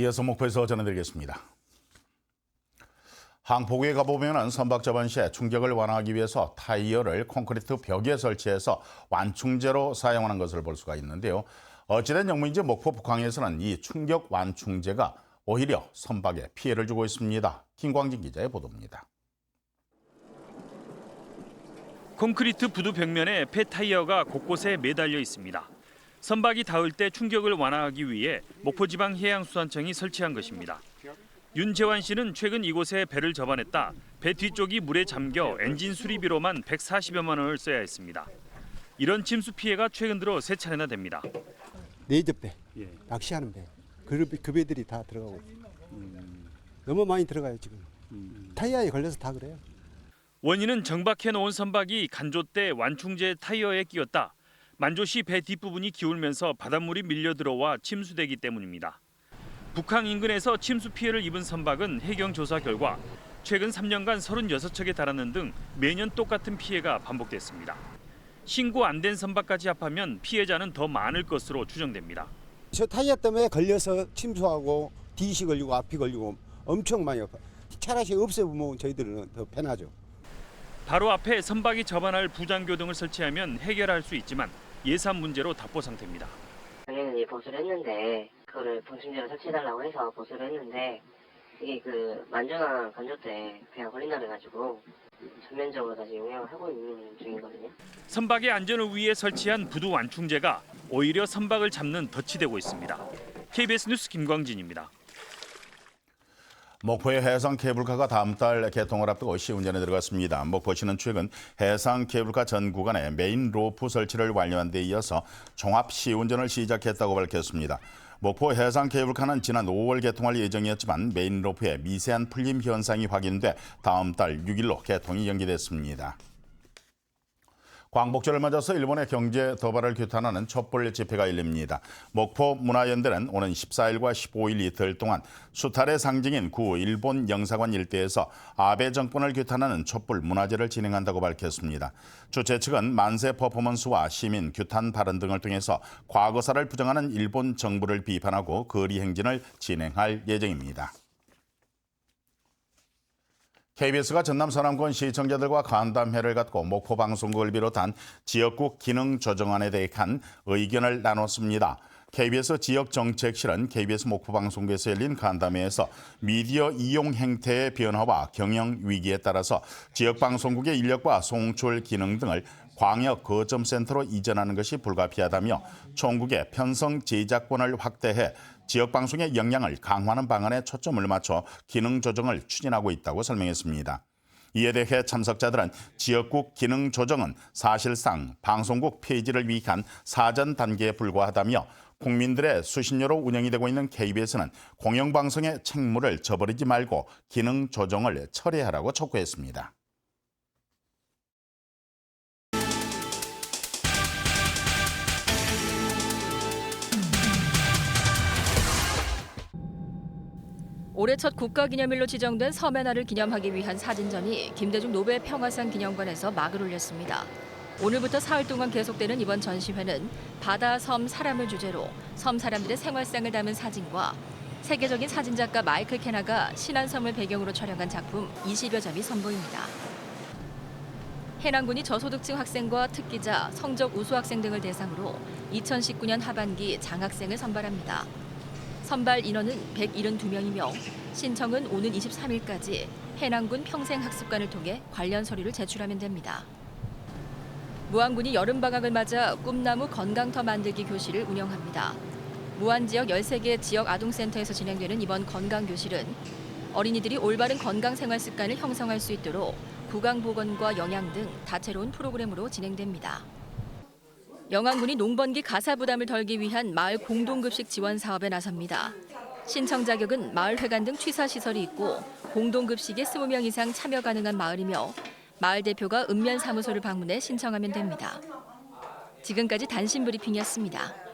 이어서 목포에서 전해드리겠습니다. 항포구에 가보면 선박 접은 시에 충격을 완화하기 위해서 타이어를 콘크리트 벽에 설치해서 완충제로 사용하는 것을 볼 수가 있는데요. 어찌된 영문인지 목포 북항에서는 이 충격 완충제가 오히려 선박에 피해를 주고 있습니다. 김광진 기자의 보도입니다. 콘크리트 부두 벽면에 폐타이어가 곳곳에 매달려 있습니다. 선박이 닿을 때 충격을 완화하기 위해 목포지방해양수산청이 설치한 것입니다. 윤재환 씨는 최근 이곳에 배를 접안했다 배 뒤쪽이 물에 잠겨 엔진 수리비로만 140여만 원을 써야 했습니다. 이런 침수 피해가 최근 들어 3차례나 됩니다. 네이저배, 낚시하는 배, 그 배들이 다 들어가고 있어요. 너무 많이 들어가요 지금. 타이어에 걸려서 다 그래요. 원인은 정박해 놓은 선박이 간조 때 완충제 타이어에 끼었다. 만조시 배 뒷부분이 기울면서 바닷물이 밀려 들어와 침수되기 때문입니다. 북항 인근에서 침수 피해를 입은 선박은 해경 조사 결과 최근 3년간 36척에 달하는 등 매년 똑같은 피해가 반복됐습니다. 신고 안 된 선박까지 합하면 피해자는 더 많을 것으로 추정됩니다. 저 타이어 때문에 걸려서 침수하고 뒤시 걸리고 앞이 걸리고 엄청 많이 아파요. 차라리 없애보면 저희들은 더 편하죠. 바로 앞에 선박이 접안할 부장교등을 설치하면 해결할 수 있지만 예산 문제로 답보 상태입니다. 작년에 보수를 했는데 그거를 분충제로 설치해달라고 해서 보수를 했는데 이게 그 만조나 간조 때 배가 걸린다 그래가지고 전면적으로 다시 용역을 하고 있는 중이거든요. 선박의 안전을 위해 설치한 부두 완충제가 오히려 선박을 잡는 덫이 되고 있습니다. KBS 뉴스 김광진입니다. 목포의 해상 케이블카가 다음 달 개통을 앞두고 시운전에 들어갔습니다. 목포시는 최근 해상 케이블카 전 구간에 메인 로프 설치를 완료한 데 이어서 종합 시운전을 시작했다고 밝혔습니다. 목포 해상 케이블카는 지난 5월 개통할 예정이었지만 메인 로프에 미세한 풀림 현상이 확인돼 다음 달 6일로 개통이 연기됐습니다. 광복절을 맞아서 일본의 경제 도발을 규탄하는 촛불 집회가 열립니다. 목포 문화연대는 오는 14일과 15일 이틀 동안 수탈의 상징인 구 일본 영사관 일대에서 아베 정권을 규탄하는 촛불 문화제를 진행한다고 밝혔습니다. 주최 측은 만세 퍼포먼스와 시민 규탄 발언 등을 통해서 과거사를 부정하는 일본 정부를 비판하고 거리 행진을 진행할 예정입니다. KBS가 전남 서남권 시청자들과 간담회를 갖고 목포 방송국을 비롯한 지역국 기능 조정안에 대한 의견을 나눴습니다. KBS 지역정책실은 KBS 목포 방송국에서 열린 간담회에서 미디어 이용 행태의 변화와 경영 위기에 따라서 지역 방송국의 인력과 송출 기능 등을 광역 거점센터로 이전하는 것이 불가피하다며 총국의 편성 제작권을 확대해 지역방송의 역량을 강화하는 방안에 초점을 맞춰 기능 조정을 추진하고 있다고 설명했습니다. 이에 대해 참석자들은 지역국 기능 조정은 사실상 방송국 폐지를 위한 사전 단계에 불과하다며 국민들의 수신료로 운영이 되고 있는 KBS는 공영방송의 책무를 저버리지 말고 기능 조정을 철회하라고 촉구했습니다. 올해 첫 국가기념일로 지정된 섬의 날을 기념하기 위한 사진전이 김대중 노벨 평화상 기념관에서 막을 올렸습니다. 오늘부터 사흘 동안 계속되는 이번 전시회는 바다, 섬, 사람을 주제로 섬 사람들의 생활상을 담은 사진과 세계적인 사진작가 마이클 케나가 신안섬을 배경으로 촬영한 작품 20여 점이 선보입니다. 해남군이 저소득층 학생과 특기자, 성적 우수 학생 등을 대상으로 2019년 하반기 장학생을 선발합니다. 선발 인원은 172명이며 신청은 오는 23일까지 해남군 평생학습관을 통해 관련 서류를 제출하면 됩니다. 무안군이 여름방학을 맞아 꿈나무 건강터 만들기 교실을 운영합니다. 무안 지역 13개 지역 아동센터에서 진행되는 이번 건강교실은 어린이들이 올바른 건강생활 습관을 형성할 수 있도록 구강보건과 영양 등 다채로운 프로그램으로 진행됩니다. 영안군이 농번기 가사 부담을 덜기 위한 마을 공동급식 지원 사업에 나섭니다. 신청 자격은 마을회관 등 취사시설이 있고 공동급식에 20명 이상 참여 가능한 마을이며 마을 대표가 읍면사무소를 방문해 신청하면 됩니다. 지금까지 단신 브리핑이었습니다.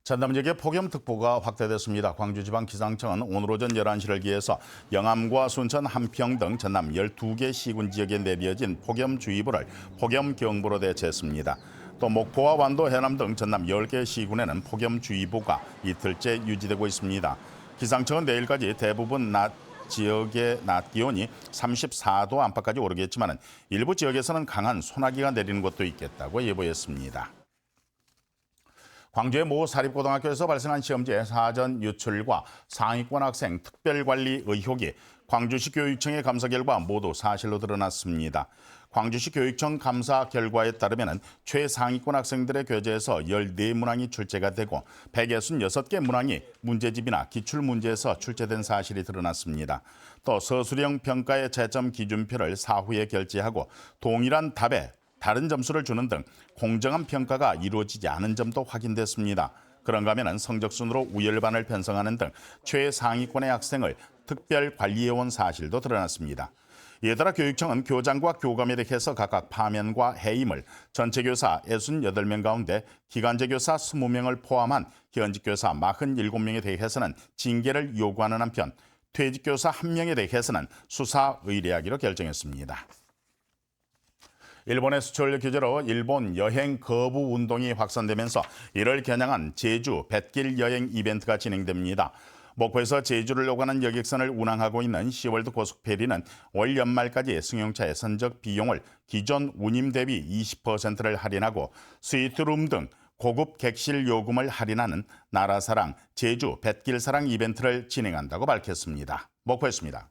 전남 지역에 폭염특보가 확대됐습니다. 광주지방기상청은 오늘 오전 11시를 기해서 영암과 순천, 한평 등 전남 12개 시군 지역에 내려진 폭염주의보를 폭염경보로 대체했습니다. 또 목포와 완도, 해남 등 전남 10개 시군에는 폭염주의보가 이틀째 유지되고 있습니다. 기상청은 내일까지 대부분 지역의 낮 기온이 34도 안팎까지 오르겠지만 일부 지역에서는 강한 소나기가 내리는 곳도 있겠다고 예보했습니다. 광주의 모 사립고등학교에서 발생한 시험지의 사전 유출과 상위권 학생 특별관리 의혹이 광주시 교육청의 감사 결과 모두 사실로 드러났습니다. 광주시 교육청 감사 결과에 따르면 최상위권 학생들의 교재에서 14문항이 출제가 되고 166개 문항이 문제집이나 기출문제에서 출제된 사실이 드러났습니다. 또 서술형 평가의 채점 기준표를 사후에 결제하고 동일한 답에 다른 점수를 주는 등 공정한 평가가 이루어지지 않은 점도 확인됐습니다. 그런가 하면 성적순으로 우열반을 편성하는 등 최상위권의 학생을 특별관리해온 사실도 드러났습니다. 이에 따라 교육청은 교장과 교감에 대해서 각각 파면과 해임을 전체 교사 68명 가운데 기간제 교사 20명을 포함한 현직 교사 47명에 대해서는 징계를 요구하는 한편 퇴직 교사 1명에 대해서는 수사 의뢰하기로 결정했습니다. 일본의 수출 규제로 일본 여행 거부 운동이 확산되면서 이를 겨냥한 제주 뱃길 여행 이벤트가 진행됩니다. 목포에서 제주를 오가는 여객선을 운항하고 있는 시월드 고속페리는 올 연말까지 승용차의 선적 비용을 기존 운임 대비 20%를 할인하고 스위트룸 등 고급 객실 요금을 할인하는 나라사랑 제주 뱃길사랑 이벤트를 진행한다고 밝혔습니다. 목포였습니다.